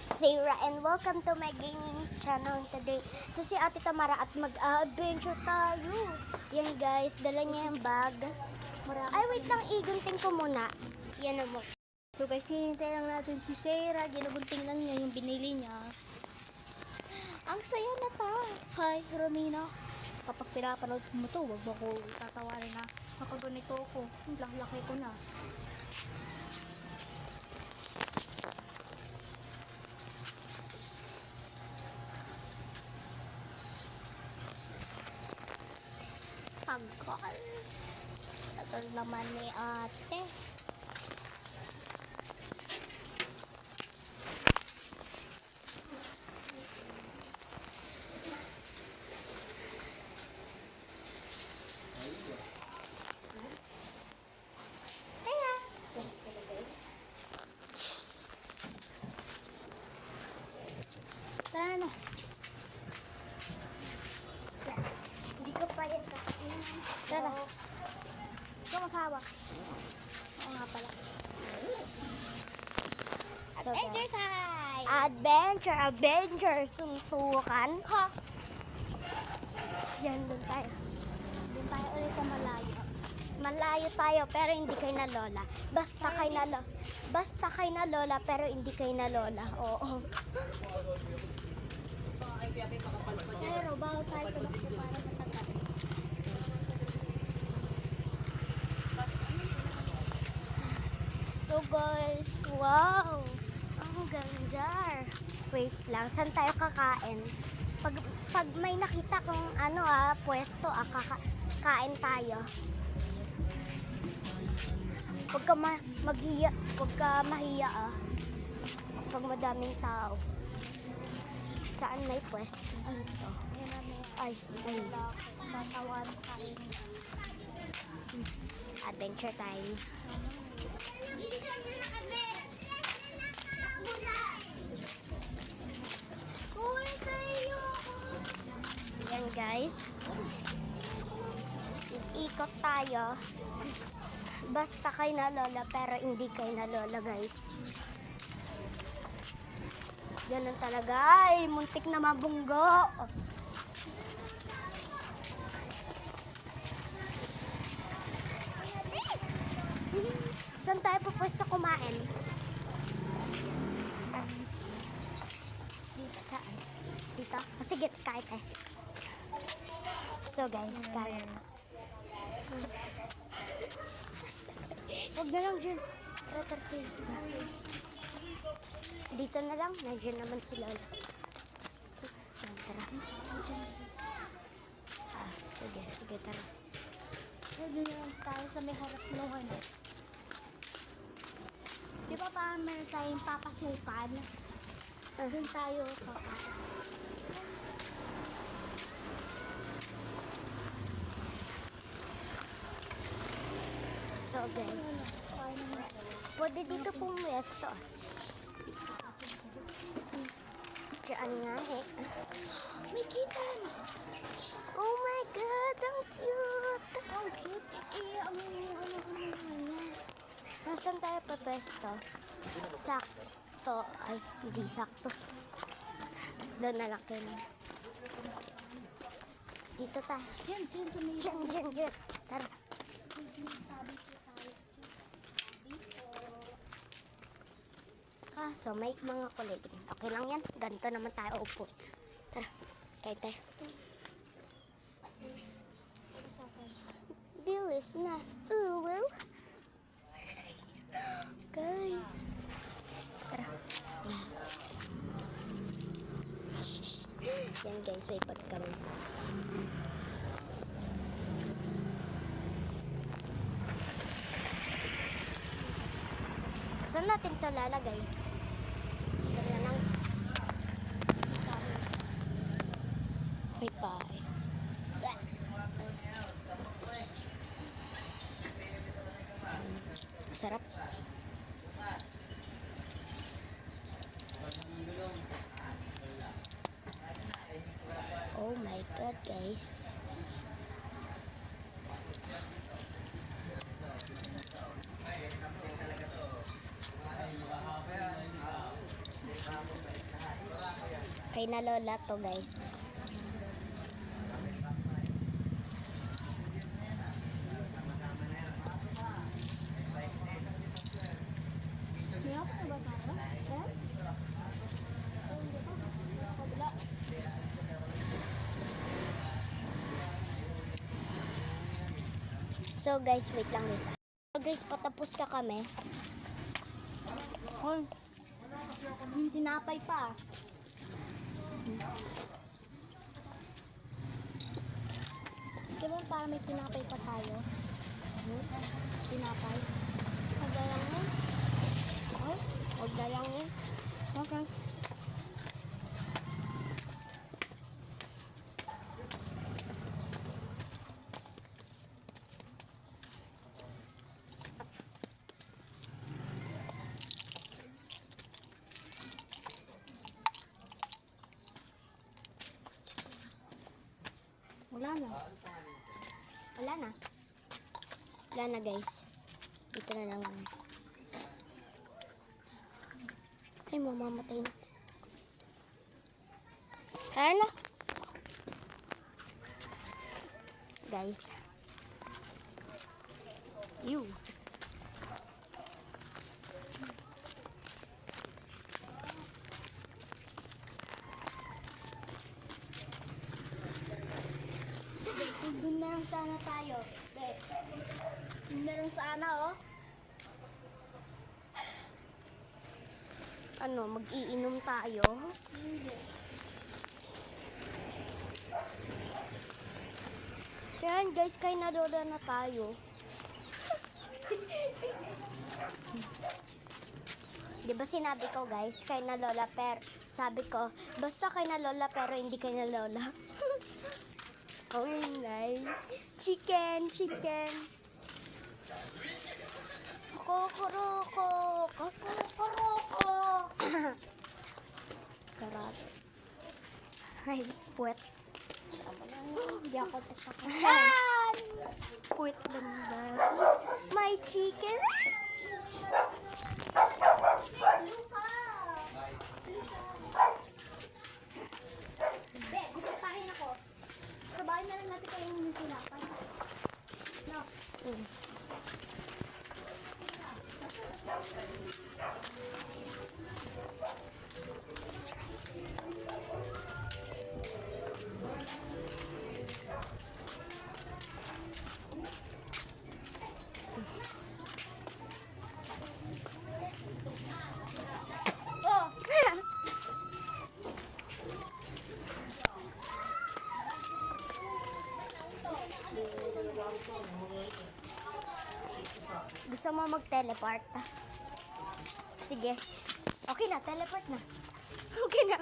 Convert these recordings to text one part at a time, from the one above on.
Sarah, and welcome to my gaming channel today. So si Ate Tamara at mag-adventure tayo. Yan guys, dala niya yung bag. Ay wait lang, igunting ko muna. Yan na mo. So guys, hinintay lang natin si Sarah. Ginugunting lang niya yung binili niya. Ang saya na ta. Hi, Romina. Kapag pinapanood mo to, wag mo ko tatawarin na nakaganito ako. Laki ko na. Tagal. Tagal naman ni ate. Tara na. Hindi ko pa yan kakainin. Tara. Ito maghawak. Oo nga pala. So, adventure time! Adventure! Suntukan. Ha? Yan, doon tayo. Doon tayo ulit sa malayo. Malayo tayo pero hindi kayo na lola. Basta kayo na lola pero hindi kayo na lola. Oo. Pero bawal tayo tumakbo para matagal. So guys, wow! Ang ganda. Wait lang, saan tayo kakain? Pag may nakita kong pwesto, kakain tayo. Huwag ka mahiya pag madaming tao. Saan may pwesto? Ano to? Ay. Tatawan kain. Adventure time. Yan guys. Ikot tayo. Basta kayo na lola pero hindi kayo na lola guys. Ganun talaga. Ay, muntik na mabunggo. Saan tayo pupwesto kumain? Dito saan? Dito? Sige, kahit So guys, kain. Huwag na lang dyan. Dito na lang. Nandiyan naman si Lola. Tara. Sige, tara. Nandiyan na lang tayo sa may harap naman. Di ba parang meron tayong papasukan? Doon tayo papasukan. So guys, pwede dito pumwesto. Diyan nga May kitten! Oh my God! Ang cute! Ang cute! Nasaan tayo pwesto? Sakto. Ay, hindi sakto. Doon na lang kayo. Dito tayo. Diyan. Tara. So may mga kuligin. Okay lang yan. Ganito naman tayo upo. Tara. Kaya tayo. Bilis na. Wow. Okay. Tara. Yan guys. May pag kami. Saan natin ito lalagay? Bye. Sarap. Oh my God, guys. Kay na lola to, guys. So guys, wait lang guys. So guys, patapos na kami. Oh, yung tinapay pa. Diba para may tinapay pa tayo? Tinapay. Huwag na lang yun. Oh, huwag na lang yun. Okay. Wala na. Wala na. Wala na guys. Dito na lang. Ay, mamamatay na. Wala na. Guys. You. Doon na lang sana tayo. Doon na lang sana, oh. Ano, mag-iinom tayo? Hindi. Yan, guys, kay nadoda na tayo. Diba sinabi ko, guys, kay na lola, pero sabi ko, basta kay na lola, pero hindi kay na lola. Oh, nay. Chicken, chicken. Kokoroko, kokoroko. Karat. Ay, puwet. Hindi ako tasakahan. Puwet ganda. My chicken. Be, gusto pa rin ako. Sabahin na lang natin kayo yung sinapan. No. Oh! Gusto mo mag-teleport? Sige. Okay na, teleport na. Okay na.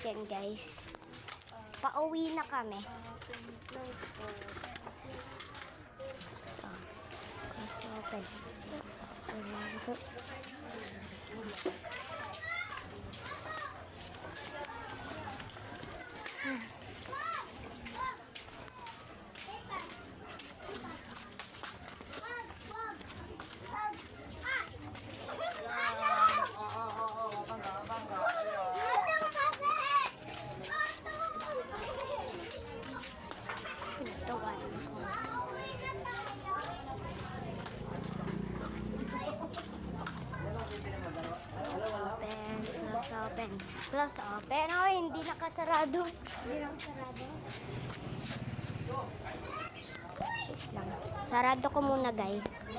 Yan guys. Pauwi na kami. So, open. Close open. Oh, hindi nakasarado. Hindi nakasarado. Lang. Sarado ko muna, guys.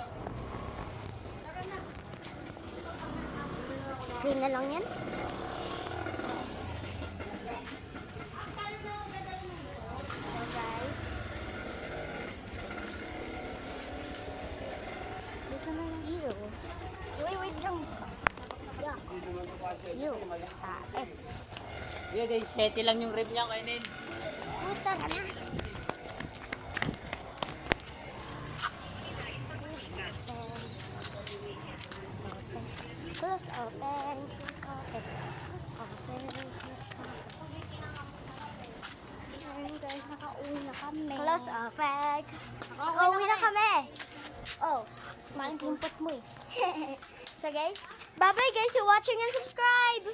Okay na lang yan. So, guys. Dito na lang hero. Wait lang. You. Yeah, guys, 7 lang yung rib niya kainin. Puta ka na. Close open. Close open. Close open. Close open. kami. Close effect. Nakauwi na kami. Oh, Maling pumpot mo eh. so guys, bye-bye guys. You're watching and subscribe.